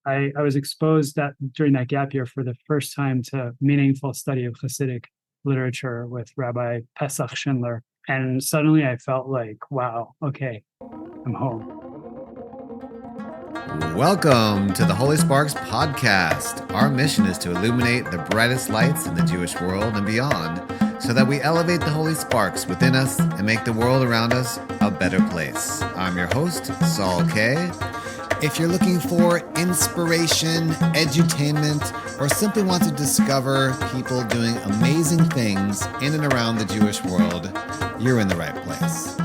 I was exposed during that gap year for the first time to meaningful study of Hasidic literature with Rabbi Pesach Schindler. And suddenly I felt like, wow, okay, I'm home. Welcome to the Holy Sparks podcast. Our mission is to illuminate the brightest lights in the Jewish world and beyond so that we elevate the Holy Sparks within us and make the world around us a better place. I'm your host, Saul K. If you're looking for inspiration, edutainment, or simply want to discover people doing amazing things in and around the Jewish world, you're in the right place.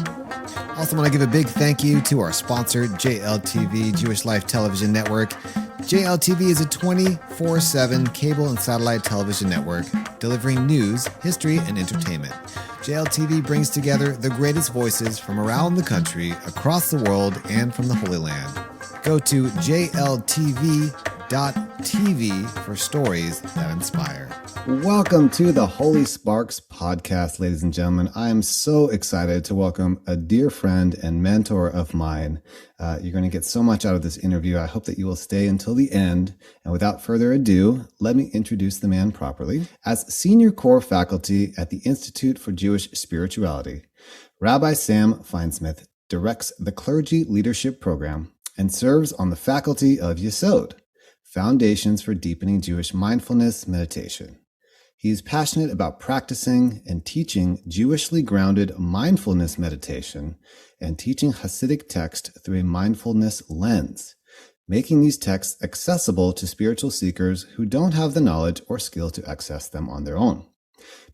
Also want to give a big thank you to our sponsor, JLTV, Jewish Life Television Network. JLTV is a 24/7 cable and satellite television network delivering news, history, and entertainment. JLTV brings together the greatest voices from around the country, across the world, and from the Holy Land. Go to jltv.tv for stories that inspire. Welcome to the Holy Sparks podcast, ladies and gentlemen. I am so excited to welcome a dear friend and mentor of mine. You're going to get so much out of this interview. I hope that you will stay until the end. And without further ado, let me introduce the man properly. As senior core faculty at the Institute for Jewish Spirituality, Rabbi Sam Feinsmith directs the Clergy Leadership Program and serves on the faculty of Yesod, Foundations for Deepening Jewish Mindfulness Meditation. He is passionate about practicing and teaching Jewishly grounded mindfulness meditation and teaching Hassidic text through a mindfulness lens, making these texts accessible to spiritual seekers who don't have the knowledge or skill to access them on their own.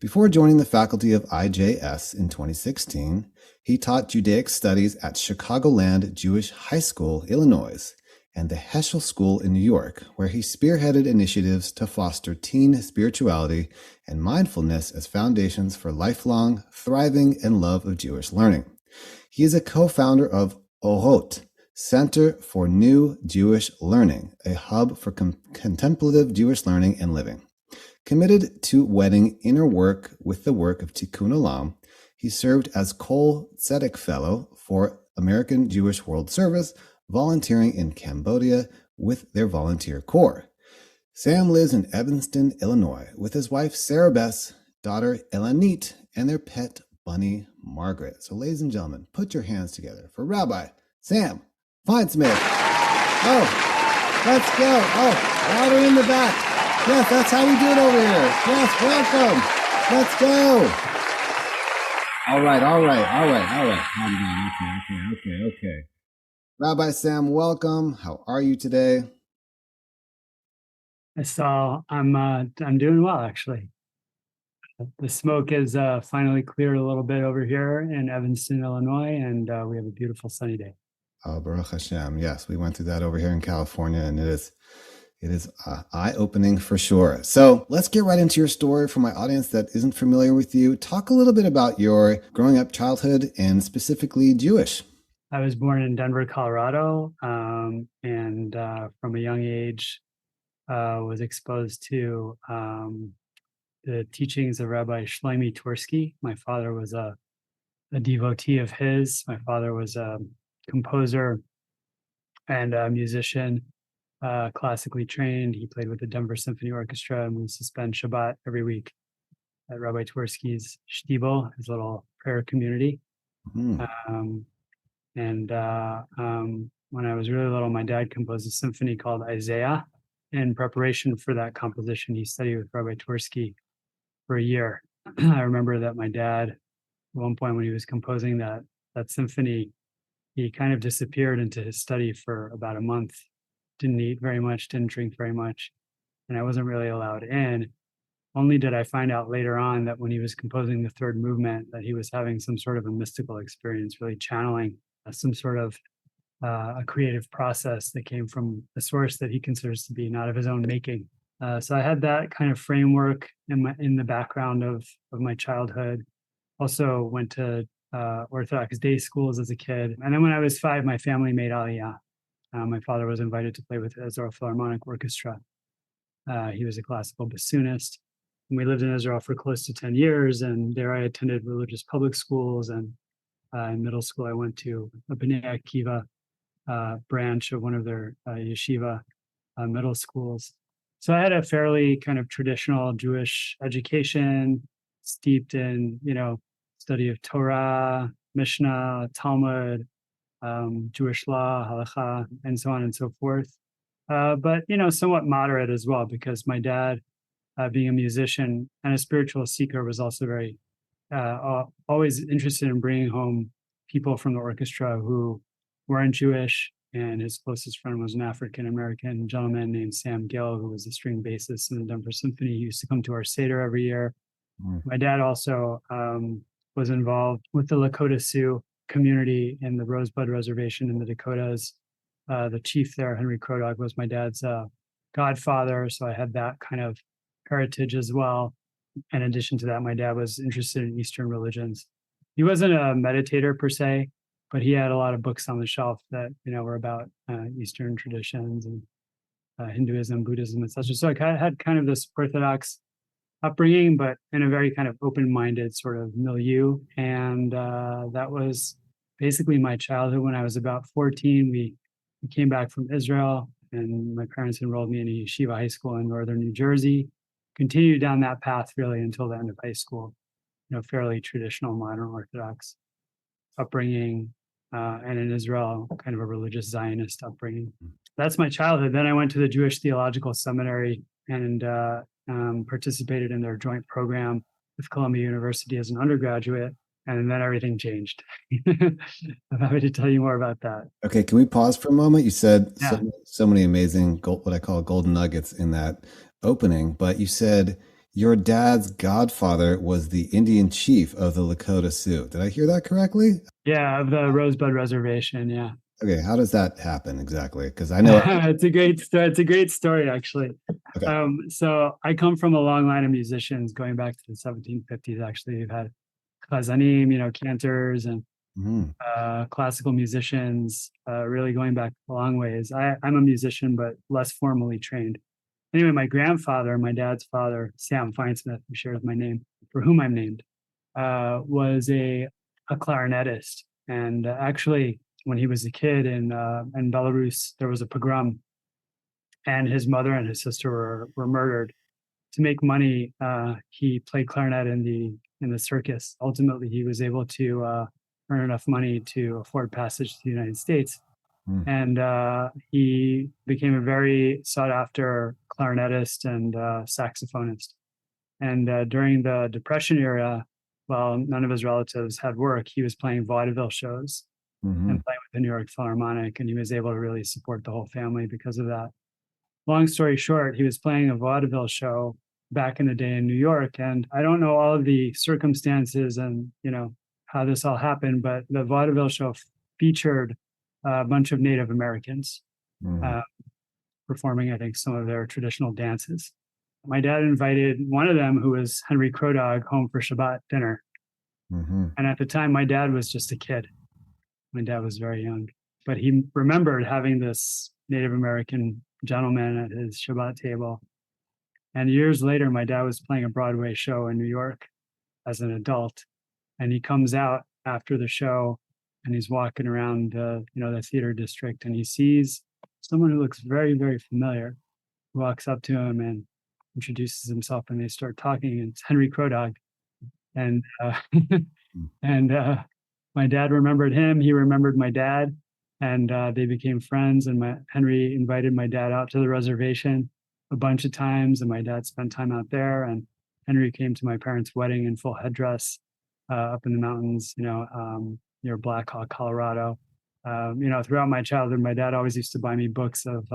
Before joining the faculty of IJS in 2016, he taught Judaic studies at Chicagoland Jewish High School, Illinois, and the Heschel School in New York, where he spearheaded initiatives to foster teen spirituality and mindfulness as foundations for lifelong, thriving, and love of Jewish learning. He is a co-founder of Orot, Center for New Jewish Learning, a hub for contemplative Jewish learning and living. Committed to wedding inner work with the work of Tikkun Olam, he served as Kol Tzedek Fellow for American Jewish World Service, volunteering in Cambodia with their volunteer corps. Sam lives in Evanston, Illinois, with his wife Sarah Bess, daughter Elanit, and their pet bunny Margaret. So, ladies and gentlemen, put your hands together for Rabbi Sam Feinsmith. Oh, let's go. Oh, louder in the back. Yes, that's how we do it over here. Yes, welcome. Let's go. All right. Okay. Rabbi Sam, welcome. How are you today? So I'm doing well, actually. The smoke is finally cleared a little bit over here in Evanston, Illinois, and we have a beautiful sunny day. Oh, Baruch Hashem. Yes, we went through that over here in California, and it is eye-opening for sure. So let's get right into your story for my audience that isn't familiar with you. Talk a little bit about your growing up childhood and specifically Jewish. I was born in Denver, Colorado, and from a young age was exposed to the teachings of Rabbi Shlomi Tursky. My father was a devotee of his. My father was a composer and a musician. Classically trained. He played with the Denver Symphony Orchestra, and we used to spend Shabbat every week at Rabbi Twersky's shtibel, his little prayer community. When I was really little, my dad composed a symphony called Isaiah. In preparation for that composition, he studied with Rabbi Twersky for a year. I remember that my dad, at one point when he was composing that symphony, he kind of disappeared into his study for about a month. Didn't eat very much, didn't drink very much, and I wasn't really allowed in. Only did I find out later on that when he was composing the third movement, that he was having some sort of a mystical experience, really channeling some sort of a creative process that came from a source that he considers to be not of his own making. So I had that kind of framework in the background of my childhood. Also went to Orthodox day schools as a kid. And then when I was 5, my family made Aliyah. My father was invited to play with the Israel Philharmonic Orchestra. He was a classical bassoonist. And we lived in Israel for close to 10 years. And there I attended religious public schools. And in middle school, I went to a Bnei Akiva branch of one of their yeshiva. middle schools. So I had a fairly kind of traditional Jewish education, steeped in, study of Torah, Mishnah, Talmud, Jewish law, halacha, and so on and so forth. But, somewhat moderate as well, because my dad, being a musician and a spiritual seeker, was also very always interested in bringing home people from the orchestra who weren't Jewish. And his closest friend was an African-American gentleman named Sam Gill, who was a string bassist in the Denver Symphony. He used to come to our Seder every year. My dad also was involved with the Lakota Sioux community in the Rosebud Reservation in the Dakotas. The chief there, Henry Crodog, was my dad's godfather. So I had that kind of heritage as well. In addition to that, my dad was interested in Eastern religions. He wasn't a meditator per se, but he had a lot of books on the shelf that, were about Eastern traditions and Hinduism, Buddhism, etc. So I had kind of this Orthodox upbringing, but in a very kind of open-minded sort of milieu. And that was basically my childhood. When I was about 14, we came back from Israel, and my parents enrolled me in a yeshiva high school in northern New Jersey. Continued down that path really until the end of high school, fairly traditional modern Orthodox upbringing, and in Israel, kind of a religious Zionist upbringing. That's my childhood. Then I went to the Jewish Theological Seminary and participated in their joint program with Columbia University as an undergraduate, and then everything changed. I'm happy to tell you more about that. Okay, can we pause for a moment? You said so many amazing, what I call golden nuggets in that opening, but you said your dad's godfather was the Indian chief of the Lakota Sioux. Did I hear that correctly? Yeah, of the Rosebud Reservation, yeah. Okay, how does that happen exactly? Because I know it's a great story. It's a great story, actually. Okay. So I come from a long line of musicians going back to the 1750s. Actually, we've had chazanim, cantors, and classical musicians, really going back a long ways. I'm a musician, but less formally trained. Anyway, my grandfather, my dad's father, Sam Feinsmith, who shares my name, for whom I'm named, was a clarinetist. And actually, when he was a kid in Belarus, there was a pogrom, and his mother and his sister were murdered. To make money, he played clarinet in the circus. Ultimately, he was able to earn enough money to afford passage to the United States. And he became a very sought-after clarinetist and saxophonist. And during the Depression era, while none of his relatives had work, he was playing vaudeville shows and playing with the New York Philharmonic, and he was able to really support the whole family because of that. Long story short, he was playing a vaudeville show back in the day in New York, and I don't know all of the circumstances and how this all happened, but the vaudeville show featured a bunch of Native Americans performing, I think, some of their traditional dances. My dad invited one of them, who was Henry Crodog, home for Shabbat dinner. And at the time, my dad was just a kid. My dad was very young, but he remembered having this Native American gentleman at his Shabbat table. And years later, my dad was playing a Broadway show in New York as an adult. And he comes out after the show, and he's walking around the theater district, and he sees someone who looks very, very familiar, who walks up to him and introduces himself, and they start talking, and it's Henry Crodog. And my dad remembered him, he remembered my dad, and they became friends. And Henry invited my dad out to the reservation a bunch of times, and my dad spent time out there. And Henry came to my parents' wedding in full headdress up in the mountains, near Black Hawk, Colorado. Throughout my childhood, my dad always used to buy me books of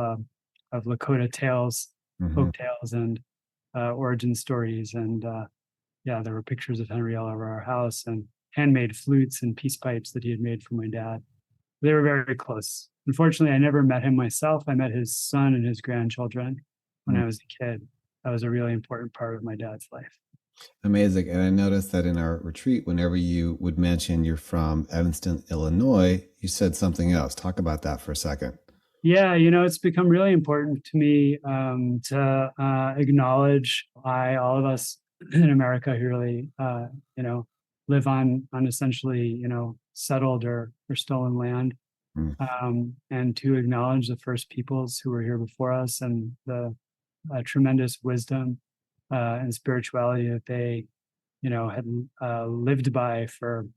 Lakota tales, folk tales, and origin stories. And there were pictures of Henry all over our house, and handmade flutes and peace pipes that he had made for my dad. They were very close. Unfortunately, I never met him myself. I met his son and his grandchildren when I was a kid. That was a really important part of my dad's life. Amazing. And I noticed that in our retreat, whenever you would mention you're from Evanston, Illinois, you said something else. Talk about that for a second. Yeah, it's become really important to me to acknowledge all of us in America who really, live on essentially, settled or stolen land. and to acknowledge the first peoples who were here before us and the tremendous wisdom and spirituality that they, had lived by for,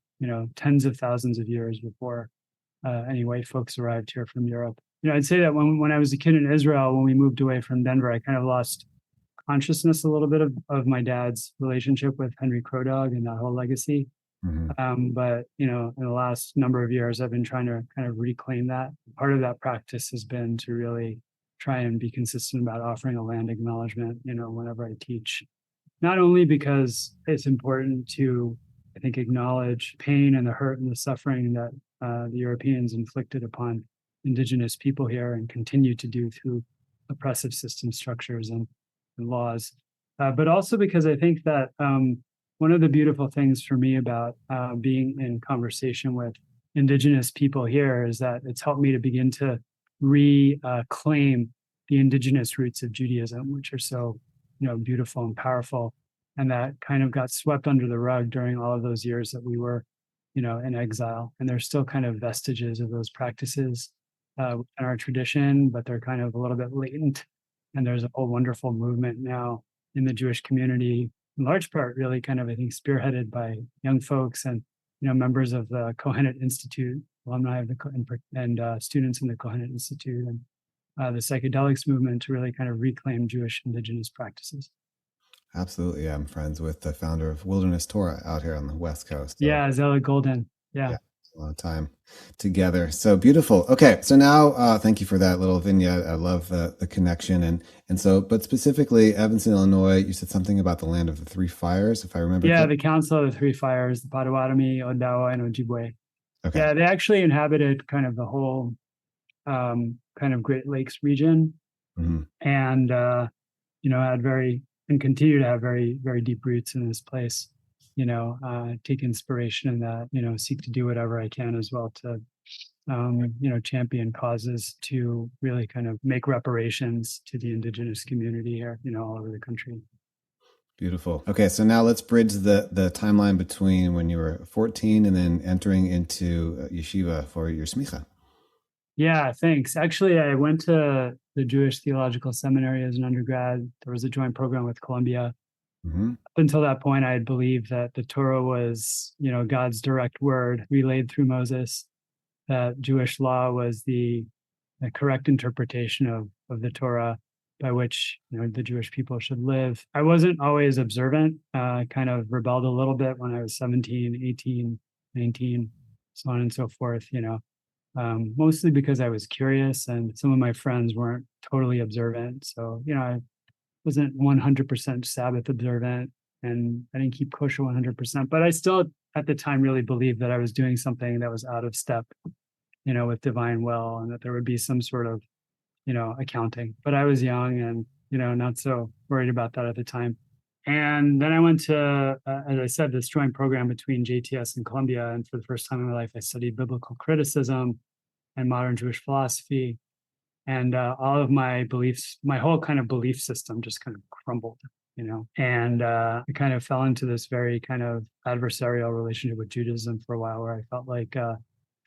tens of thousands of years before any white folks arrived here from Europe. I'd say that when I was a kid in Israel, when we moved away from Denver, I kind of lost consciousness a little bit of my dad's relationship with Henry Crow Dog and that whole legacy. But, in the last number of years, I've been trying to kind of reclaim that. Part of that practice has been to really try and be consistent about offering a land acknowledgement, whenever I teach. Not only because it's important to, I think, acknowledge pain and the hurt and the suffering that the Europeans inflicted upon indigenous people here and continue to do through oppressive system structures and laws, but also because I think that one of the beautiful things for me about being in conversation with indigenous people here is that it's helped me to begin to reclaim the indigenous roots of Judaism, which are so, beautiful and powerful, and that kind of got swept under the rug during all of those years that we were, in exile. And there's still kind of vestiges of those practices in our tradition, but they're kind of a little bit latent. And there's a whole wonderful movement now in the Jewish community, in large part, really kind of, I think, spearheaded by young folks and, members of the Kohenet Institute, alumni of and students in the Kohenet Institute and the psychedelics movement to really kind of reclaim Jewish indigenous practices. Absolutely. I'm friends with the founder of Wilderness Torah out here on the West Coast. So. Yeah, Zella Golden. Yeah. A lot of time together. So beautiful. Okay. So now, thank you for that little vignette. I love the connection. And so, but specifically Evanston, Illinois, you said something about the land of the three fires, if I remember. Yeah. The Council of the Three Fires, the Potawatomi, Odawa, and Ojibwe. Okay. Yeah. They actually inhabited kind of the whole kind of Great Lakes region and, had and continue to have very, very deep roots in this place. Take inspiration in that, seek to do whatever I can as well to, champion causes to really kind of make reparations to the indigenous community here, all over the country. Beautiful. Okay. So now let's bridge the timeline between when you were 14 and then entering into yeshiva for your smicha. Yeah, thanks. Actually, I went to the Jewish Theological Seminary as an undergrad. There was a joint program with Columbia. Up until that point, I had believed that the Torah was, God's direct word relayed through Moses, that Jewish law was the correct interpretation of the Torah by which, the Jewish people should live. I wasn't always observant. I kind of rebelled a little bit when I was 17, 18, 19, so on and so forth, mostly because I was curious and some of my friends weren't totally observant. So, I wasn't 100% Sabbath observant and I didn't keep kosher 100%, but I still at the time really believed that I was doing something that was out of step, with divine will and that there would be some sort of, accounting, but I was young and, not so worried about that at the time. And then I went to, as I said, this joint program between JTS and Columbia. And for the first time in my life, I studied biblical criticism and modern Jewish philosophy. And all of my beliefs, my whole kind of belief system just kind of crumbled, and I kind of fell into this very kind of adversarial relationship with Judaism for a while where I felt like the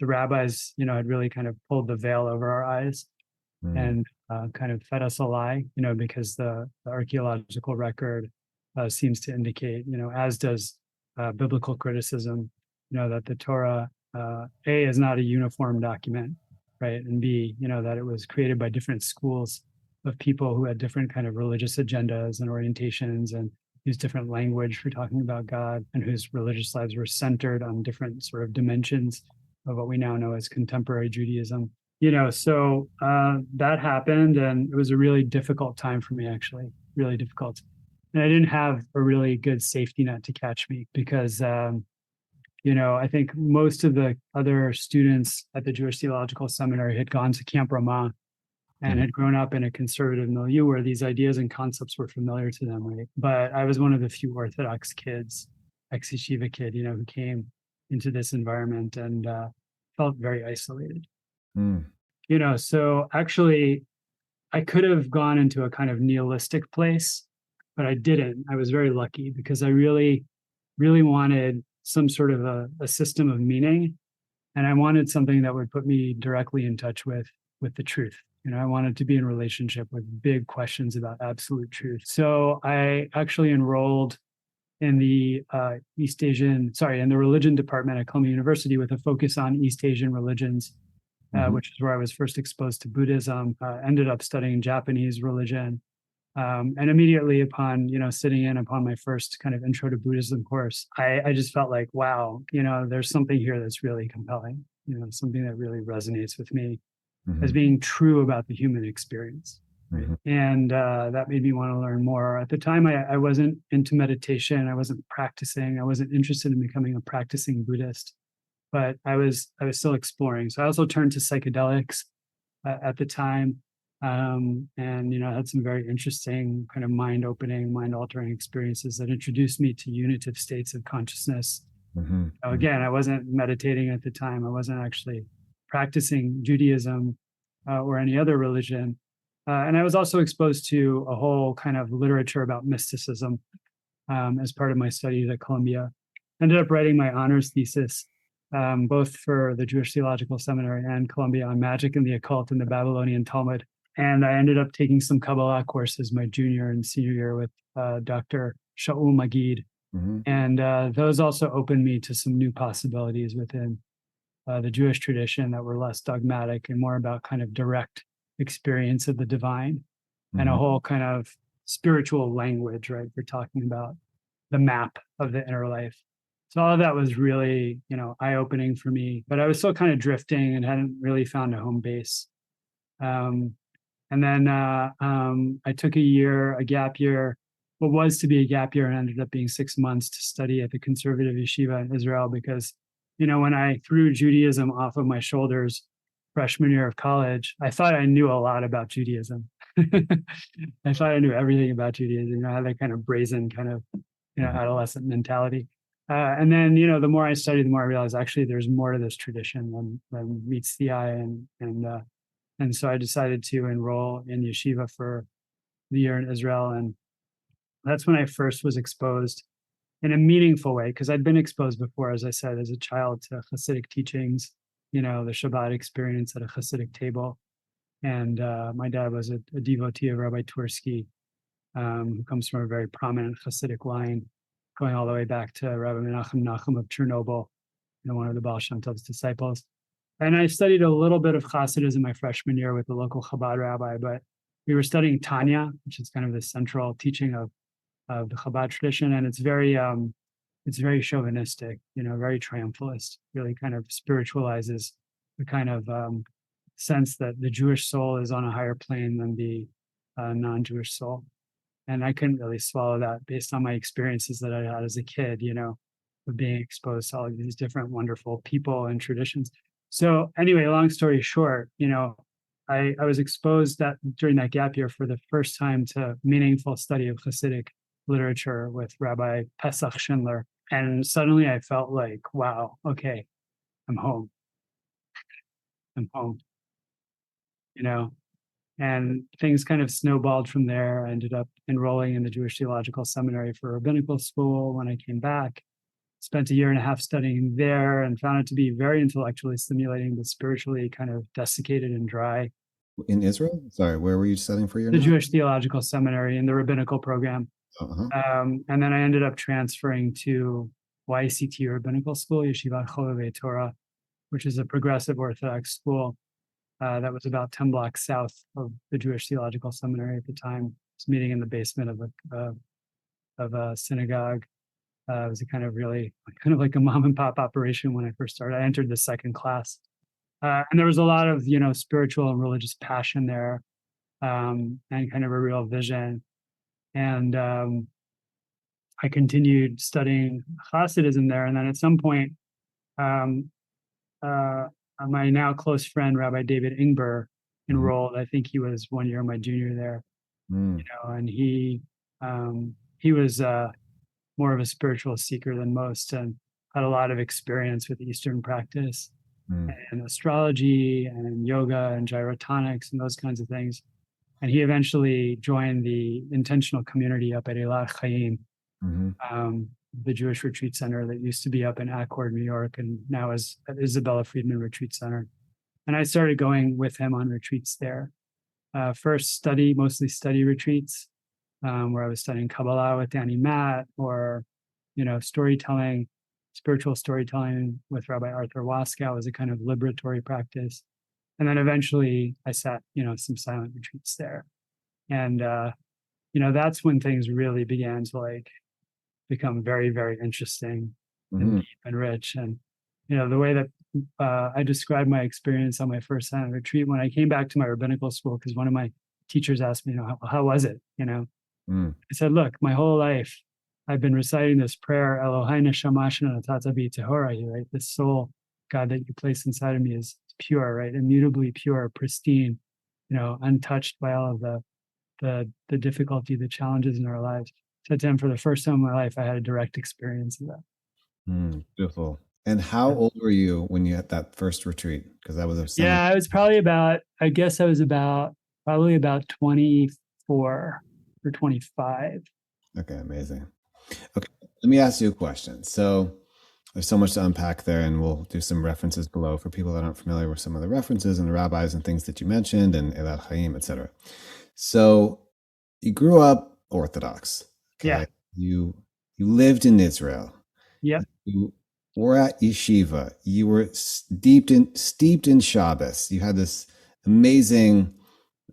rabbis, had really kind of pulled the veil over our eyes and kind of fed us a lie, because the archaeological record seems to indicate, as does biblical criticism, that the Torah, A, is not a uniform document, right? And B, that it was created by different schools of people who had different kind of religious agendas and orientations and used different language for talking about God and whose religious lives were centered on different sort of dimensions of what we now know as contemporary Judaism. So that happened and it was a really difficult time for me, actually, really difficult. And I didn't have a really good safety net to catch me because, I think most of the other students at the Jewish Theological Seminary had gone to Camp Ramah and had grown up in a conservative milieu where these ideas and concepts were familiar to them, right? But I was one of the few Orthodox kids, ex-yeshiva kid, who came into this environment and felt very isolated. So actually, I could have gone into a kind of nihilistic place, but I didn't. I was very lucky because I really, really wanted some sort of a system of meaning And I wanted something that would put me directly in touch with the truth. I wanted to be in relationship with big questions about absolute truth. So I actually enrolled in the in the religion department at Columbia University with a focus on East Asian religions, which is where I was first exposed to Buddhism. Ended up studying Japanese religion, and immediately upon sitting in upon my first kind of intro to Buddhism course, I just felt like, wow, there's something here that's really compelling. Something that really resonates with me as being true about the human experience. And that made me want to learn more. At the time, I wasn't into meditation. I wasn't practicing. I wasn't interested in becoming a practicing Buddhist, but I was still exploring. So I also turned to psychedelics at the time, and I had some very interesting kind of mind-opening, mind-altering experiences that introduced me to unitive states of consciousness. Again, I wasn't meditating at the time. I wasn't actually practicing Judaism or any other religion. And I was also exposed to a whole kind of literature about mysticism as part of my studies at Columbia. Ended up writing my honors thesis, both for the Jewish Theological Seminary and Columbia, on magic and the occult in the Babylonian Talmud. And I ended up taking some Kabbalah courses my junior and senior year with Dr. Shaul Magid. And those also opened me to some new possibilities within the Jewish tradition that were less dogmatic and more about kind of direct experience of the divine and a whole kind of spiritual language, right? We're talking about the map of the inner life. So all of that was really, eye-opening for me, but I was still kind of drifting and hadn't really found a home base. And then I took a gap year, what was to be a gap year and ended up being 6 months, to study at the conservative yeshiva in Israel, because when I threw Judaism off of my shoulders freshman year of college, I thought I knew a lot about Judaism. I thought I knew everything about Judaism. I had that kind of brazen kind of, adolescent mentality. And then, the more I studied, the more I realized actually there's more to this tradition than meets the eye. And so I decided to enroll in yeshiva for the year in Israel. And that's when I first was exposed in a meaningful way, because I'd been exposed before, as I said, as a child, to Hassidic teachings, the Shabbat experience at a Hassidic table. And my dad was a devotee of Rabbi Twersky, who comes from a very prominent Hassidic line, going all the way back to Rabbi Menachem Nachum of Chernobyl, one of the Baal Shem Tov's disciples. And I studied a little bit of Hasidism my freshman year with the local Chabad rabbi, but we were studying Tanya, which is kind of the central teaching of the Chabad tradition. And it's very chauvinistic, very triumphalist, really kind of spiritualizes the kind of sense that the Jewish soul is on a higher plane than the non-Jewish soul. And I couldn't really swallow that based on my experiences that I had as a kid, of being exposed to all of these different wonderful people and traditions. So anyway, long story short, I was exposed during that gap year for the first time to meaningful study of Hasidic literature with Rabbi Pesach Schindler. And suddenly I felt like, wow, okay, I'm home. I'm home, and things kind of snowballed from there. I ended up enrolling in the Jewish Theological Seminary for rabbinical school. When I came back, spent a year and a half studying there and found it to be very intellectually stimulating, but spiritually kind of desiccated and dry. In Israel? Sorry, where were you studying for your The Jewish Theological Seminary in the rabbinical program. And then I ended up transferring to YCT Rabbinical School, Yeshivat Chovevei Torah, which is a progressive Orthodox school that was about 10 blocks south of the Jewish Theological Seminary at the time. I was meeting in the basement of a synagogue. It was a kind of like a mom and pop operation when I first started. I entered the second class. And there was a lot of, spiritual and religious passion there, and kind of a real vision. And I continued studying Hasidism there. And then at some point, my now close friend, Rabbi David Ingber, enrolled. I think he was 1 year my junior there, and he was more of a spiritual seeker than most and had a lot of experience with Eastern practice and astrology and yoga and gyrotonics and those kinds of things. And he eventually joined the intentional community up at Eilat Chaim, the Jewish Retreat Center that used to be up in Accord, New York, and now is at Isabella Friedman Retreat Center. And I started going with him on retreats there. First mostly study retreats, where I was studying Kabbalah with Danny Matt, or, storytelling, spiritual storytelling with Rabbi Arthur Waskow as a kind of liberatory practice. And then eventually I sat, some silent retreats there. And, that's when things really began to become very, very interesting and deep and rich. And, the way that I described my experience on my first silent retreat, when I came back to my rabbinical school, because one of my teachers asked me, how was it? I said, look, my whole life, I've been reciting this prayer, Eloheinu Shamashna Natata Bi Tehora, right? This soul, God, that you place inside of me is pure, right? Immutably pure, pristine, untouched by all of the difficulty, the challenges in our lives. Said to him, for the first time in my life, I had a direct experience of that. Beautiful. And how old were you when you had that first retreat? Because that was I was probably probably about 24 or 25. Okay, amazing. Okay, let me ask you a question. So there's so much to unpack there, and we'll do some references below for people that aren't familiar with some of the references and the rabbis and things that you mentioned, and Elad Chaim, etc. So you grew up Orthodox. Okay? Yeah. You lived in Israel. Yeah. You were at yeshiva. You were steeped in Shabbos. You had this amazing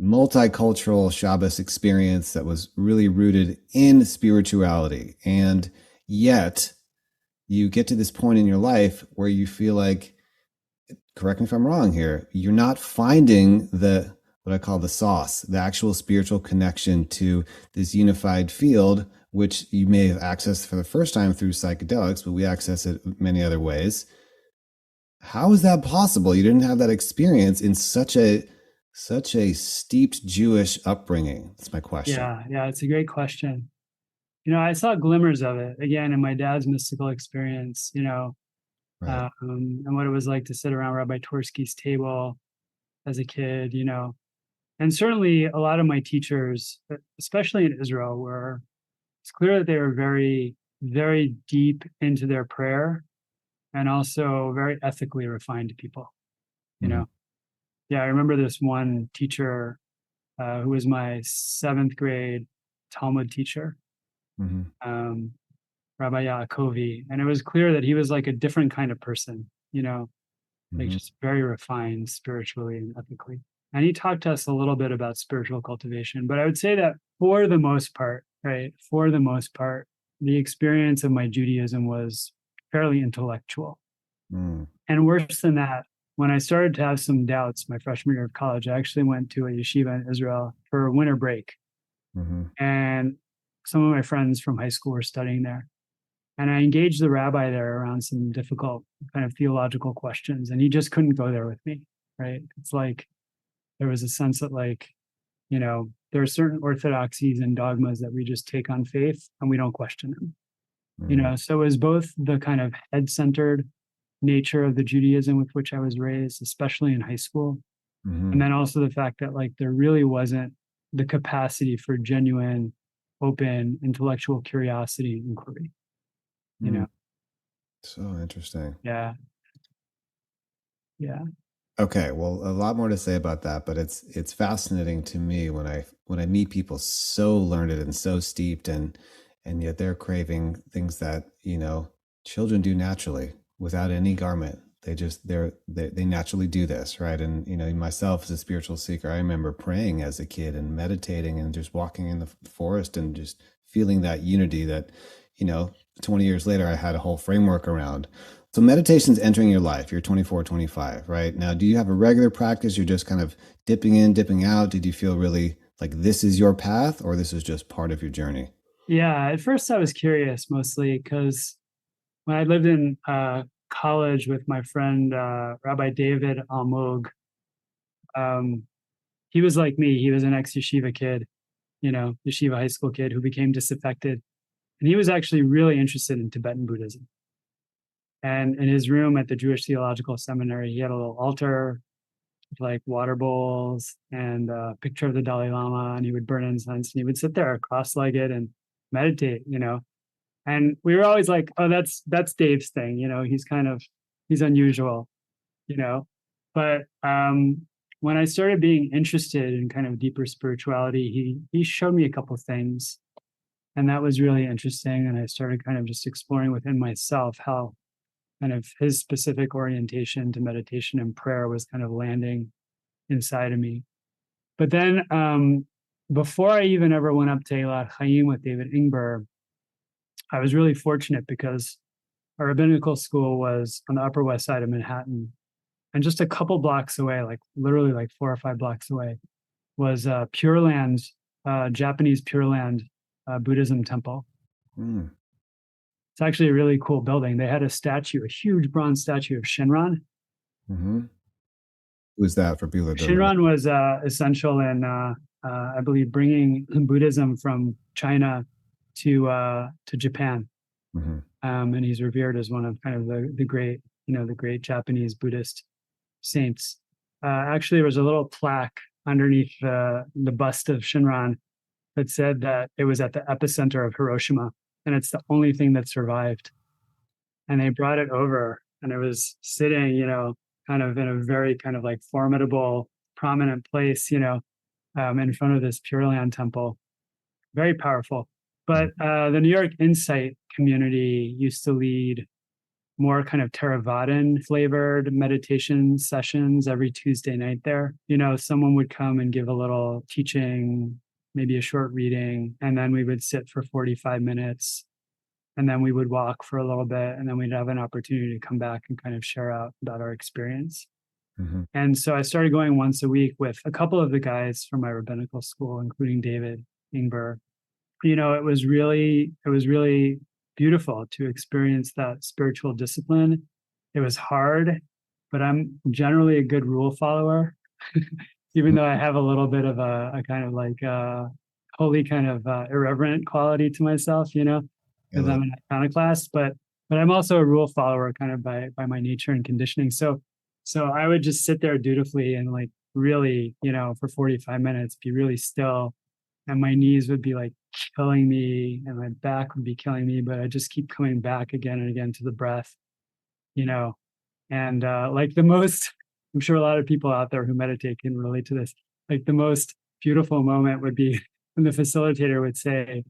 multicultural Shabbos experience that was really rooted in spirituality. And yet you get to this point in your life where you feel like, correct me if I'm wrong here, you're not finding what I call the sauce, the actual spiritual connection to this unified field, which you may have accessed for the first time through psychedelics, but we access it many other ways. How is that possible? You didn't have that experience in such a steeped Jewish upbringing. That's my question. Yeah, it's a great question. I saw glimmers of it again in my dad's mystical experience, Right. And what it was like to sit around Rabbi Twersky's table as a kid, and certainly a lot of my teachers, especially in Israel, it's clear that they were very, very deep into their prayer and also very ethically refined people, Yeah, I remember this one teacher who was my 7th grade Talmud teacher, Rabbi Yaakovi. And it was clear that he was like a different kind of person, just very refined spiritually and ethically. And he talked to us a little bit about spiritual cultivation. But I would say that for the most part, the experience of my Judaism was fairly intellectual. And worse than that, when I started to have some doubts my freshman year of college, I actually went to a yeshiva in Israel for a winter break. And some of my friends from high school were studying there. And I engaged the rabbi there around some difficult kind of theological questions. And he just couldn't go there with me, right? It's like there was a sense that there are certain orthodoxies and dogmas that we just take on faith and we don't question them. So it was both the kind of head-centered nature of the Judaism with which I was raised, especially in high school. And then also the fact that there really wasn't the capacity for genuine, open, intellectual curiosity and inquiry, So interesting. Yeah. Okay, well, a lot more to say about that, but it's fascinating to me when I meet people so learned and so steeped, and yet they're craving things that children do naturally without any garment. They naturally do this, right? And myself as a spiritual seeker, I remember praying as a kid and meditating and just walking in the forest and just feeling that unity that 20 years later I had a whole framework around. So meditation's entering your life. You're 24, 25, right? Now, do you have a regular practice? You're just kind of dipping in, dipping out. Did you feel really like this is your path, or this is just part of your journey? Yeah, at first I was curious, mostly because when I lived in college with my friend Rabbi David Almog, he was like me. He was an ex-yeshiva kid, yeshiva high school kid who became disaffected. And he was actually really interested in Tibetan Buddhism. And in his room at the Jewish Theological Seminary, he had a little altar with water bowls and a picture of the Dalai Lama, and he would burn incense and he would sit there cross-legged and meditate, And we were always like, oh, that's Dave's thing. He's unusual, you know. But when I started being interested in kind of deeper spirituality, he showed me a couple things, and that was really interesting. And I started kind of just exploring within myself how kind of his specific orientation to meditation and prayer was kind of landing inside of me. But then before I even ever went up to Eilat Chaim with David Ingber, I was really fortunate because our rabbinical school was on the Upper West Side of Manhattan. And just a couple blocks away, like literally like 4 or 5 blocks away, was Pure Land, Japanese Pure Land Buddhism temple. Mm. It's actually a really cool building. They had a huge bronze statue of Shinran. Mm-hmm. Who was that for people that don't know? Shinran was essential in, I believe, bringing Buddhism from China to Japan. Mm-hmm. And he's revered as one of kind of the great Japanese Buddhist saints. Actually, there was a little plaque underneath the bust of Shinran that said that it was at the epicenter of Hiroshima, and it's the only thing that survived. And they brought it over, and it was sitting, kind of in a very kind of like formidable, prominent place, in front of this Pure Land temple. Very powerful. But the New York Insight community used to lead more kind of Theravadan flavored meditation sessions every Tuesday night there. Someone would come and give a little teaching, maybe a short reading, and then we would sit for 45 minutes, and then we would walk for a little bit, and then we'd have an opportunity to come back and kind of share out about our experience. Mm-hmm. And so I started going once a week with a couple of the guys from my rabbinical school, including David Ingber. It was really beautiful to experience that spiritual discipline. It was hard, but I'm generally a good rule follower, even though I have a little bit of a kind of like holy kind of irreverent quality to myself, because I'm an iconoclast, but I'm also a rule follower kind of by my nature and conditioning. So I would just sit there dutifully and like really, for 45 minutes, be really still. And my knees would be like killing me and my back would be killing me, but I just keep coming back again and again to the breath, and like the most, I'm sure a lot of people out there who meditate can relate to this. Like the most beautiful moment would be when the facilitator would say,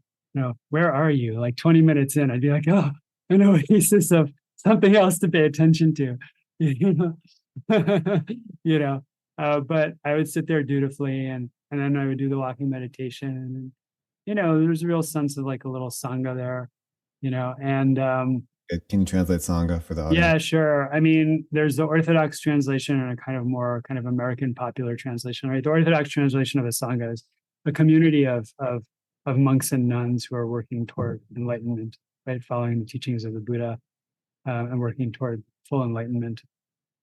where are you? Like 20 minutes in, I'd be like, oh, an oasis of something else to pay attention to, but I would sit there dutifully and then I would do the walking meditation. And, there's a real sense of like a little Sangha there, and can you translate Sangha for the audience? Yeah, sure. I mean, there's the Orthodox translation and a kind of more kind of American popular translation, right? The Orthodox translation of a Sangha is a community of monks and nuns who are working toward enlightenment, right? Following the teachings of the Buddha and working toward full enlightenment.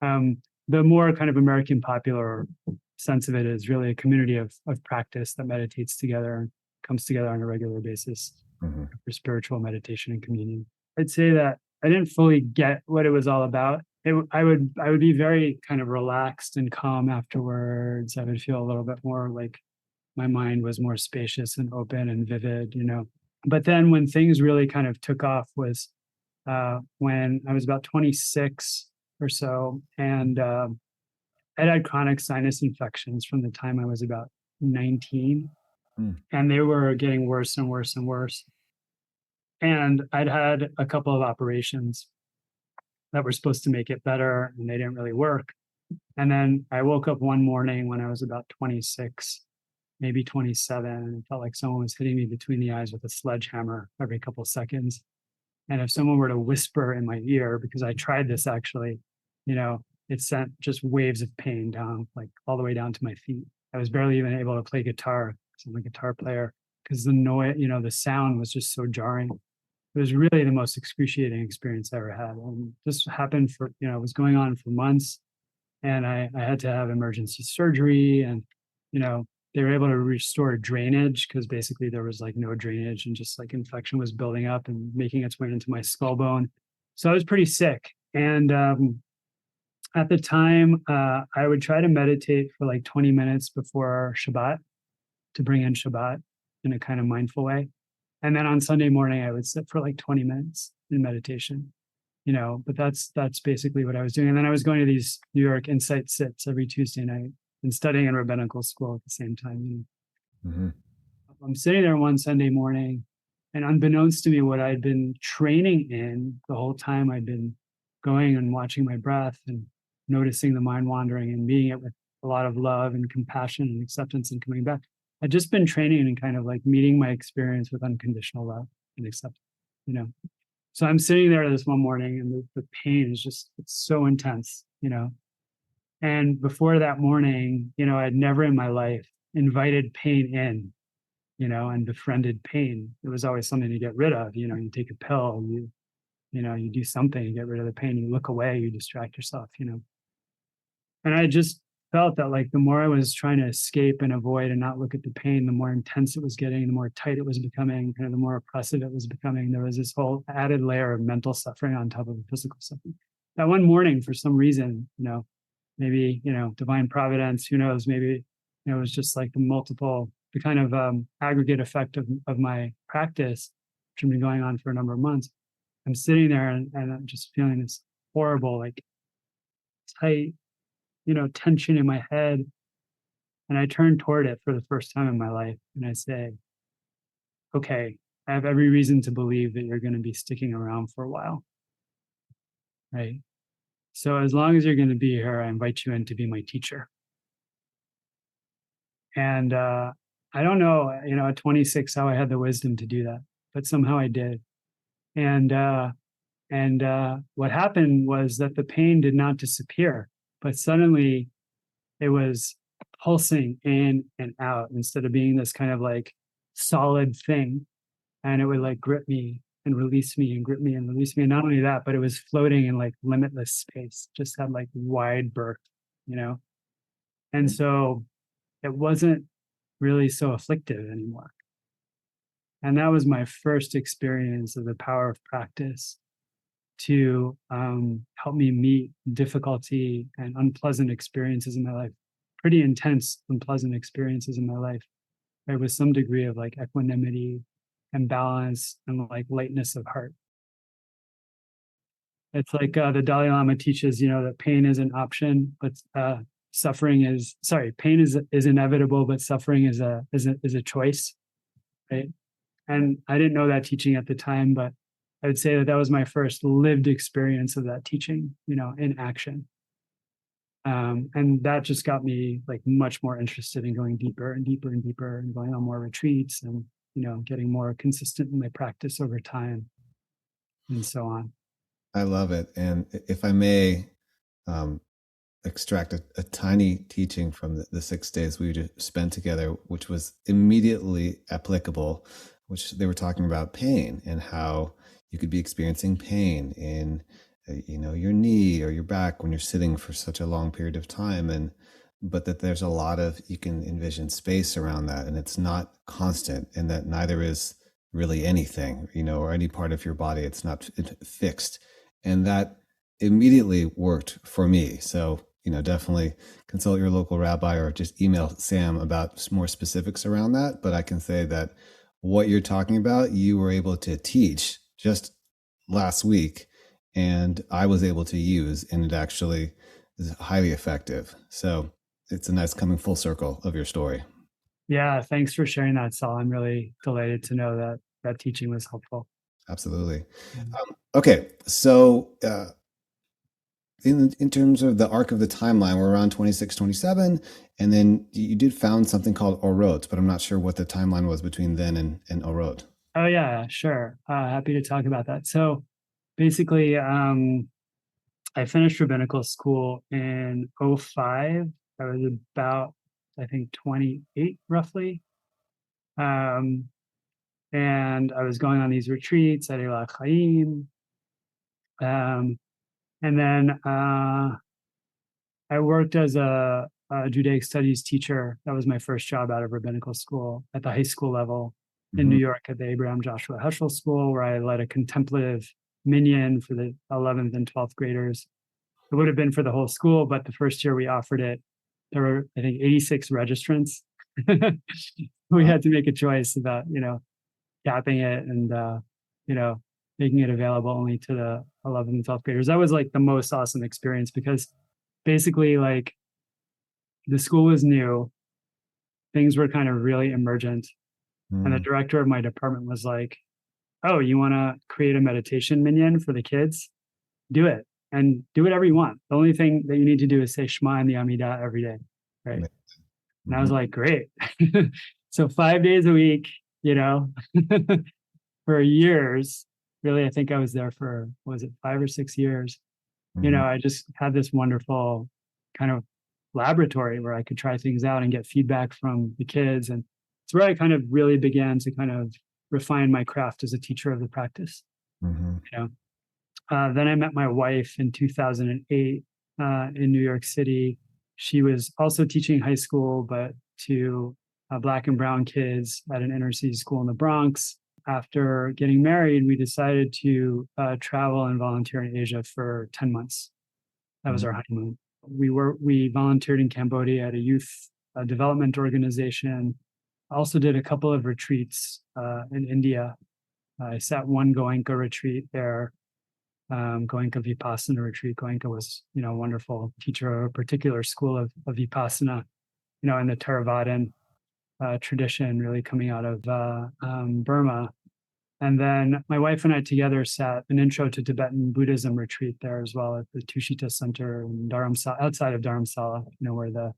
The more kind of American popular sense of it is really a community of practice that meditates together and comes together on a regular basis for spiritual meditation and communion. I'd say that I didn't fully get what it was all about. I would be very kind of relaxed and calm afterwards. I would feel a little bit more like my mind was more spacious and open and vivid, But then when things really kind of took off was when I was about 26 or so, and I'd had chronic sinus infections from the time I was about 19, and they were getting worse and worse and worse. And I'd had a couple of operations that were supposed to make it better, and they didn't really work. And then I woke up one morning when I was about 26, maybe 27, and it felt like someone was hitting me between the eyes with a sledgehammer every couple of seconds. And if someone were to whisper in my ear, because I tried this actually, it sent just waves of pain down, like all the way down to my feet. I was barely even able to play guitar, because I'm a guitar player, because the noise, the sound was just so jarring. It was really the most excruciating experience I ever had. And this happened for, it was going on for months, and I had to have emergency surgery, and, they were able to restore drainage because basically there was like no drainage and just like infection was building up and making its way into my skull bone. So I was pretty sick. And at the time, I would try to meditate for like 20 minutes before Shabbat to bring in Shabbat in a kind of mindful way. And then on Sunday morning, I would sit for like 20 minutes in meditation, but that's basically what I was doing. And then I was going to these New York Insight sits every Tuesday night and studying in rabbinical school at the same time. Mm-hmm. I'm sitting there one Sunday morning, and unbeknownst to me, what I'd been training in the whole time, I'd been going and watching my breath and noticing the mind wandering and meeting it with a lot of love and compassion and acceptance and coming back. I'd just been training and kind of like meeting my experience with unconditional love and acceptance, So I'm sitting there this one morning, and the pain is just, it's so intense, And before that morning, I'd never in my life invited pain in, and befriended pain. It was always something to get rid of. You take a pill, you do something to get rid of the pain. You look away, you distract yourself, And I just felt that like the more I was trying to escape and avoid and not look at the pain, the more intense it was getting, the more tight it was becoming, kind of the more oppressive it was becoming. There was this whole added layer of mental suffering on top of the physical suffering. That one morning, for some reason, maybe, divine providence, who knows, maybe, it was just like the kind of aggregate effect of my practice, which had been going on for a number of months. I'm sitting there and I'm just feeling this horrible, like tight, tension in my head. And I turn toward it for the first time in my life. And I say, okay, I have every reason to believe that you're going to be sticking around for a while. Right. So as long as you're going to be here, I invite you in to be my teacher. And I don't know, at 26, how I had the wisdom to do that, but somehow I did. And what happened was that the pain did not disappear, but suddenly it was pulsing in and out instead of being this kind of like solid thing. And it would like grip me and release me and grip me and release me. And not only that, but it was floating in like limitless space, just had like wide berth, And so it wasn't really so afflictive anymore. And that was my first experience of the power of practice to help me meet difficulty and unpleasant experiences in my life, pretty intense, unpleasant experiences in my life, right, with some degree of like equanimity and balance and like lightness of heart. It's like the Dalai Lama teaches, that pain is an option, but pain is inevitable, but suffering is a choice, right? And I didn't know that teaching at the time, but I would say that was my first lived experience of that teaching, in action. And that just got me like much more interested in going deeper and deeper and deeper and going on more retreats and, getting more consistent in my practice over time and so on. I love it. And if I may extract a tiny teaching from the 6 days we just spent together, which was immediately applicable, which they were talking about pain and how you could be experiencing pain in, your knee or your back when you're sitting for such a long period of time. But that there's a lot of, you can envision space around that, and it's not constant, and that neither is really anything, or any part of your body. It's not fixed. And that immediately worked for me. So, definitely consult your local rabbi or just email Sam about more specifics around that. But I can say that what you're talking about, you were able to teach just last week, and I was able to use, and it actually is highly effective. So it's a nice coming full circle of your story. Yeah, thanks for sharing that, Saul. I'm really delighted to know that that teaching was helpful. Absolutely. Okay, so in terms of the arc of the timeline, we're around 26, 27, and then you did found something called Orot, but I'm not sure what the timeline was between then and Orot. Oh yeah, sure. Happy to talk about that. So basically, I finished rabbinical school in 2005. I was about, I think, 28 roughly. And I was going on these retreats at Elah Chaim. And then I worked as a Judaic studies teacher. That was my first job out of rabbinical school at the high school level in New York at the Abraham Joshua Heschel School, where I led a contemplative minyan for the 11th and 12th graders. It would have been for the whole school, but the first year we offered it, there were, I think, 86 registrants. We had to make a choice about, capping it and, making it available only to the 11th and 12th graders. That was like the most awesome experience because basically like the school was new. Things were kind of really emergent. And the director of my department was like, oh, you want to create a meditation minyan for the kids? Do it and do whatever you want. The only thing that you need to do is say Shema and the Amidah every day. Right. And I was like, great. So 5 days a week, for years, really, I think I was there for, 5 or 6 years? I just had this wonderful kind of laboratory where I could try things out and get feedback from the kids. And it's where I kind of really began to kind of refine my craft as a teacher of the practice. Then I met my wife in 2008 in New York City. She was also teaching high school, but to Black and brown kids at an inner city school in the Bronx. After getting married, we decided to travel and volunteer in Asia for 10 months. That was our honeymoon. We volunteered in Cambodia at a youth development organization. I also did a couple of retreats in India. I sat one Goenka retreat there, Goenka Vipassana retreat. Goenka was, a wonderful teacher of a particular school of Vipassana, in the Theravadan tradition, really coming out of Burma. And then my wife and I together sat an Intro to Tibetan Buddhism retreat there as well at the Tushita Center in Dharamsala, outside of Dharamsala, where the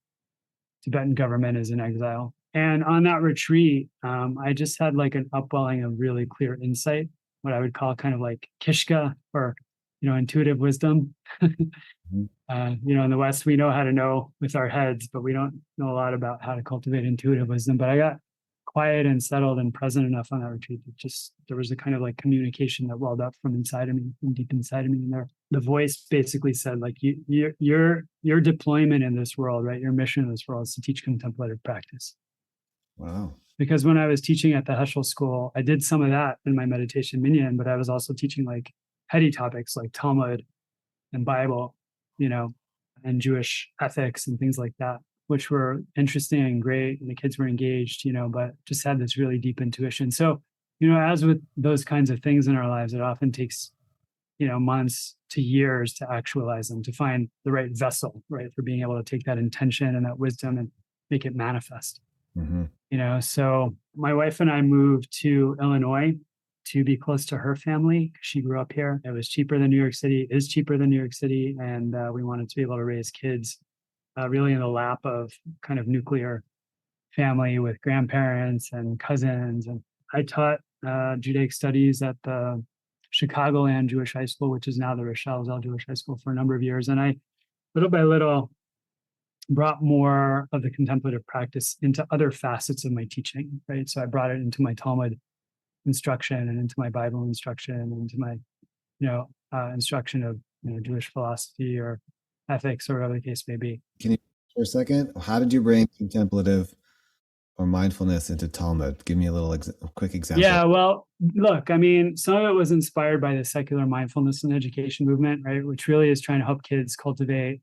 Tibetan government is in exile. And on that retreat, I just had like an upwelling of really clear insight, what I would call kind of like kishka or, intuitive wisdom. In the West, we know how to know with our heads, but we don't know a lot about how to cultivate intuitive wisdom. But I got quiet and settled and present enough on that retreat that there was a kind of like communication that welled up from inside of me, from deep inside of me. And the voice basically said, like, your deployment in this world, right? Your mission in this world is to teach contemplative practice. Wow. Because when I was teaching at the Heschel School, I did some of that in my meditation minyan, but I was also teaching like heady topics like Talmud and Bible, and Jewish ethics and things like that, which were interesting and great. And the kids were engaged, but just had this really deep intuition. So, as with those kinds of things in our lives, it often takes, months to years to actualize them, to find the right vessel, right, for being able to take that intention and that wisdom and make it manifest. So my wife and I moved to Illinois to be close to her family. She grew up here. It was cheaper than New York City, is cheaper than New York City. And we wanted to be able to raise kids really in the lap of kind of nuclear family with grandparents and cousins. And I taught Judaic studies at the Chicagoland Jewish High School, which is now the Rochelle Zell Jewish High School, for a number of years. And I, little by little, brought more of the contemplative practice into other facets of my teaching, right? So I brought it into my Talmud instruction and into my Bible instruction and into my, instruction of, Jewish philosophy or ethics or whatever the case may be. Can you, for a second, how did you bring contemplative or mindfulness into Talmud? Give me a quick example. Yeah, well, look, some of it was inspired by the secular mindfulness and education movement, right? Which really is trying to help kids cultivate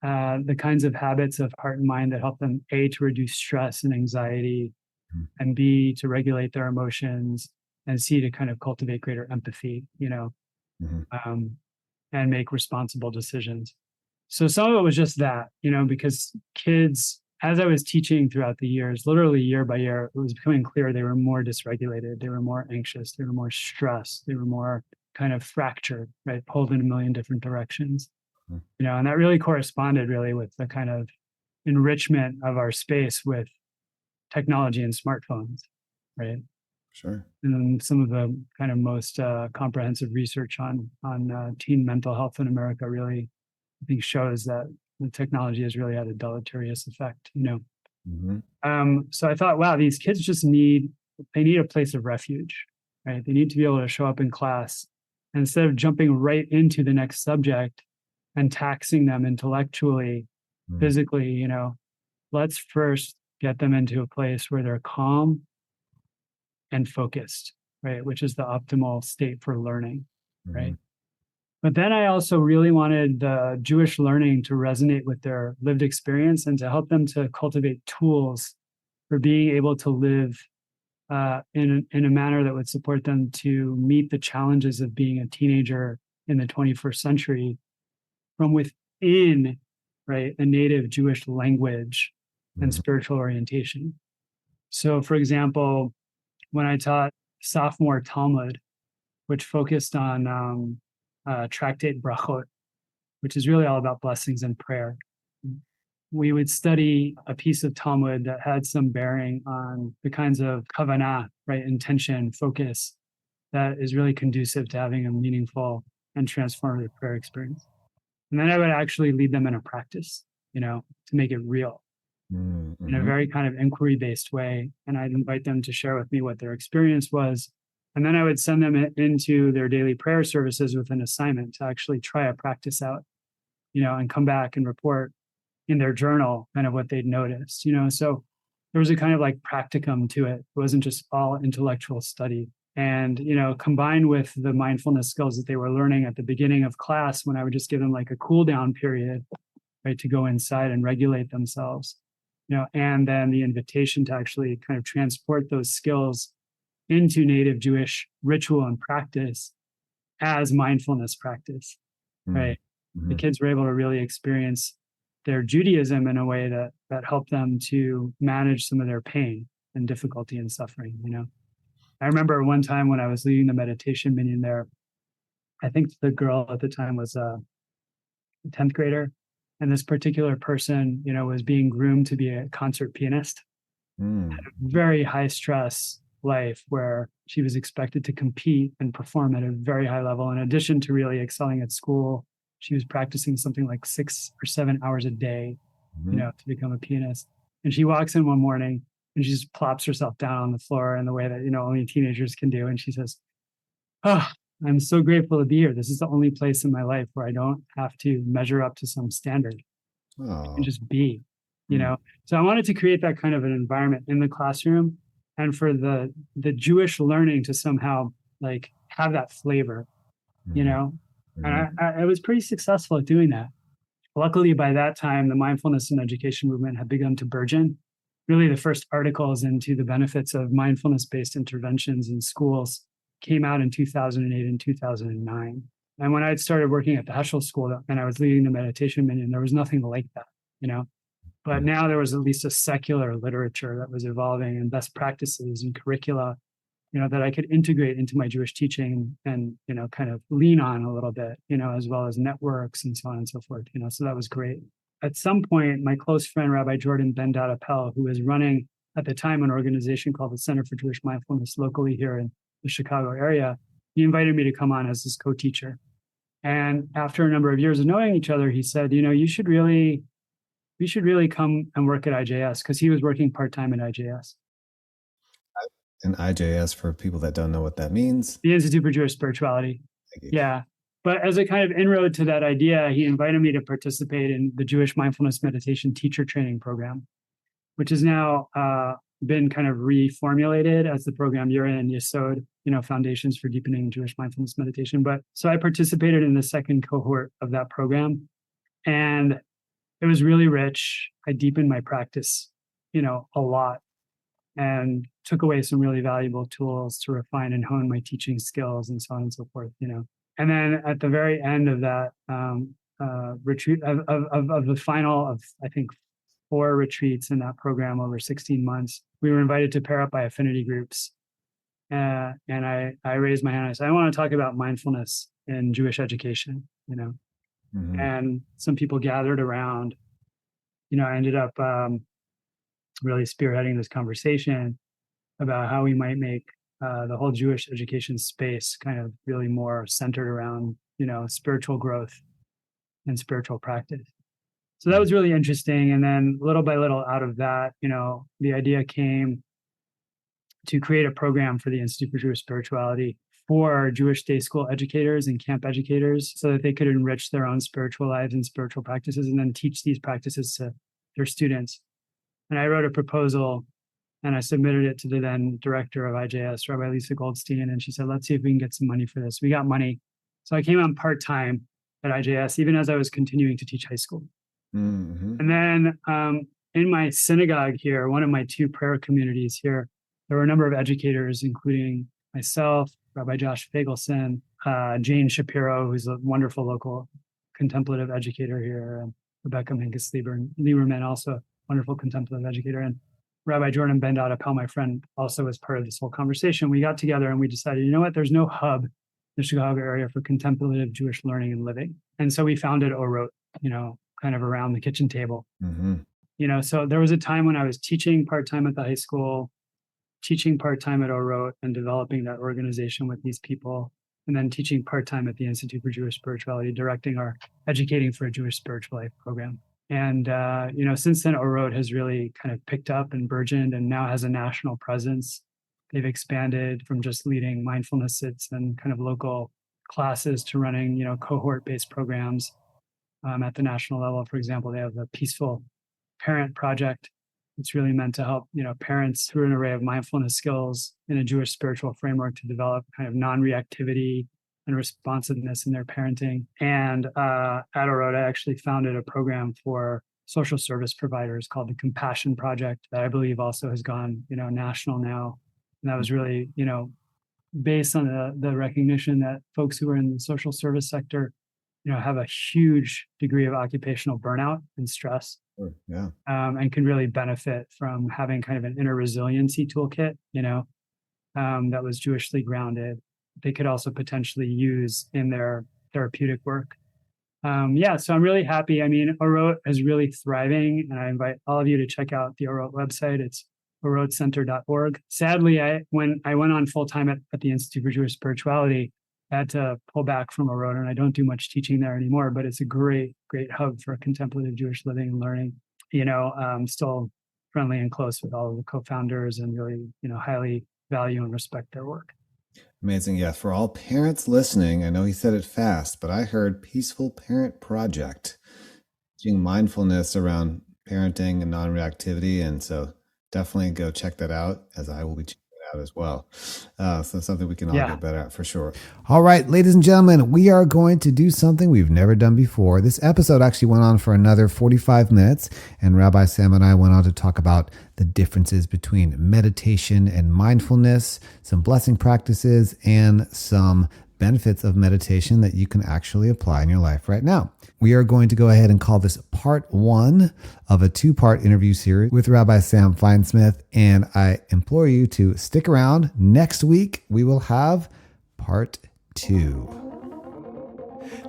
the kinds of habits of heart and mind that help them, A, to reduce stress and anxiety, and B, to regulate their emotions, and C, to kind of cultivate greater empathy, and make responsible decisions. So some of it was just that, because kids, as I was teaching throughout the years, literally year by year, it was becoming clear they were more dysregulated, they were more anxious, they were more stressed, they were more kind of fractured, right, pulled in a million different directions. And that really corresponded with the kind of enrichment of our space with technology and smartphones, right? Sure. And some of the kind of most comprehensive research on teen mental health in America really, I think, shows that the technology has really had a deleterious effect, So I thought, wow, these kids just need a place of refuge, right? They need to be able to show up in class, and instead of jumping right into the next subject and taxing them intellectually, physically, let's first get them into a place where they're calm and focused, right? Which is the optimal state for learning, right? But then I also really wanted the Jewish learning to resonate with their lived experience and to help them to cultivate tools for being able to live in a manner that would support them to meet the challenges of being a teenager in the 21st century from within, right, a native Jewish language and spiritual orientation. So, for example, when I taught sophomore Talmud, which focused on tractate Brachot, which is really all about blessings and prayer, we would study a piece of Talmud that had some bearing on the kinds of kavanah, right, intention, focus, that is really conducive to having a meaningful and transformative prayer experience. And then I would actually lead them in a practice, to make it real in a very kind of inquiry-based way. And I'd invite them to share with me what their experience was. And then I would send them into their daily prayer services with an assignment to actually try a practice out, and come back and report in their journal kind of what they'd noticed, So there was a kind of like practicum to it. It wasn't just all intellectual study. And, combined with the mindfulness skills that they were learning at the beginning of class, when I would just give them like a cool down period, right, to go inside and regulate themselves, and then the invitation to actually kind of transport those skills into native Jewish ritual and practice as mindfulness practice, right? The kids were able to really experience their Judaism in a way that helped them to manage some of their pain and difficulty and suffering, I remember one time when I was leading the meditation minion there, I think the girl at the time was a 10th grader. And this particular person, was being groomed to be a concert pianist. Had a very high stress life where she was expected to compete and perform at a very high level. In addition to really excelling at school, she was practicing something like 6 or 7 hours a day, to become a pianist. And she walks in one morning and she just plops herself down on the floor in the way that, only teenagers can do. And she says, "Oh, I'm so grateful to be here. This is the only place in my life where I don't have to measure up to some standard and just be, So I wanted to create that kind of an environment in the classroom and for the Jewish learning to somehow like have that flavor, And I was pretty successful at doing that. Luckily, by that time, the mindfulness and education movement had begun to burgeon. Really, the first articles into the benefits of mindfulness-based interventions in schools came out in 2008 and 2009. And when I had started working at the Heschel School and I was leading the meditation minion, there was nothing like that, But now there was at least a secular literature that was evolving and best practices and curricula, that I could integrate into my Jewish teaching and, kind of lean on a little bit, as well as networks and so on and so forth, so that was great. At some point, my close friend, Rabbi Jordan Ben-Dad Appel, who was running at the time an organization called the Center for Jewish Mindfulness locally here in the Chicago area, he invited me to come on as his co-teacher. And after a number of years of knowing each other, he said, we should really come and work at IJS, because he was working part-time at IJS. And IJS, for people that don't know what that means? The Institute for Jewish Spirituality. Yeah. But as a kind of inroad to that idea, he invited me to participate in the Jewish Mindfulness Meditation Teacher Training Program, which has now been kind of reformulated as the program you're in, Yesod, Foundations for Deepening Jewish Mindfulness Meditation. But so I participated in the second cohort of that program, and it was really rich. I deepened my practice, a lot, and took away some really valuable tools to refine and hone my teaching skills and so on and so forth, And then at the very end of that retreat, of the final of, I think, 4 retreats in that program over 16 months, we were invited to pair up by affinity groups. And I raised my hand. I said, I want to talk about mindfulness in Jewish education, And some people gathered around. I ended up really spearheading this conversation about how we might make the whole Jewish education space kind of really more centered around, spiritual growth and spiritual practice. So that was really interesting. And then little by little out of that, the idea came to create a program for the Institute for Jewish Spirituality for Jewish day school educators and camp educators so that they could enrich their own spiritual lives and spiritual practices and then teach these practices to their students. And I wrote a proposal and I submitted it to the then director of IJS, Rabbi Lisa Goldstein, and she said, let's see if we can get some money for this. We got money. So I came on part-time at IJS, even as I was continuing to teach high school. And then in my synagogue here, one of my 2 prayer communities here, there were a number of educators, including myself, Rabbi Josh Fagelson, Jane Shapiro, who's a wonderful local contemplative educator here, and Rebecca Minkus Lieberman, also a wonderful contemplative educator, and Rabbi Jordan Ben-Dod Appel, my friend, also was part of this whole conversation. We got together and we decided, you know what, there's no hub in the Chicago area for contemplative Jewish learning and living. And so we founded Orot, kind of around the kitchen table. Mm-hmm. So there was a time when I was teaching part-time at the high school, teaching part-time at Orot, and developing that organization with these people, and then teaching part-time at the Institute for Jewish Spirituality, directing our Educating for a Jewish Spiritual Life program. And, since then, Orot has really kind of picked up and burgeoned and now has a national presence. They've expanded from just leading mindfulness sits and kind of local classes to running, cohort-based programs at the national level. For example, they have the Peaceful Parent Project. It's really meant to help, parents through an array of mindfulness skills in a Jewish spiritual framework to develop kind of non-reactivity and responsiveness in their parenting. And at Orot, I actually founded a program for social service providers called the Compassion Project that I believe also has gone, national now. And that was really, based on the recognition that folks who are in the social service sector, have a huge degree of occupational burnout and stress. Sure, yeah. And can really benefit from having kind of an inner resiliency toolkit, that was Jewishly grounded. They could also potentially use in their therapeutic work. So I'm really happy. I mean, Orot is really thriving, and I invite all of you to check out the Orot website. It's orotcenter.org. Sadly, when I went on full-time at the Institute for Jewish Spirituality, I had to pull back from Orot, and I don't do much teaching there anymore, but it's a great, great hub for contemplative Jewish living and learning. I'm still friendly and close with all of the co-founders and really, highly value and respect their work. Amazing. Yeah. For all parents listening, I know he said it fast, but I heard Peaceful Parent Project, teaching mindfulness around parenting and non-reactivity. And so definitely go check that out, as I will be checking it out as well. So something we can all get better at for sure. All right, ladies and gentlemen, we are going to do something we've never done before. This episode actually went on for another 45 minutes, and Rabbi Sam and I went on to talk about the differences between meditation and mindfulness, some blessing practices, and some benefits of meditation that you can actually apply in your life right now. We are going to go ahead and call this part 1 of a 2-part interview series with Rabbi Sam Feinsmith, and I implore you to stick around. Next week, we will have part 2.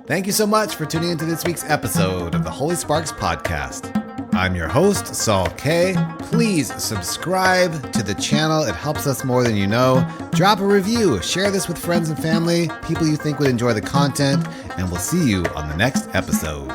Thank you so much for tuning into this week's episode of the Holy Sparks Podcast. I'm your host, Saul K. Please subscribe to the channel. It helps us more than you know. Drop a review. Share this with friends and family, people you think would enjoy the content, and we'll see you on the next episode.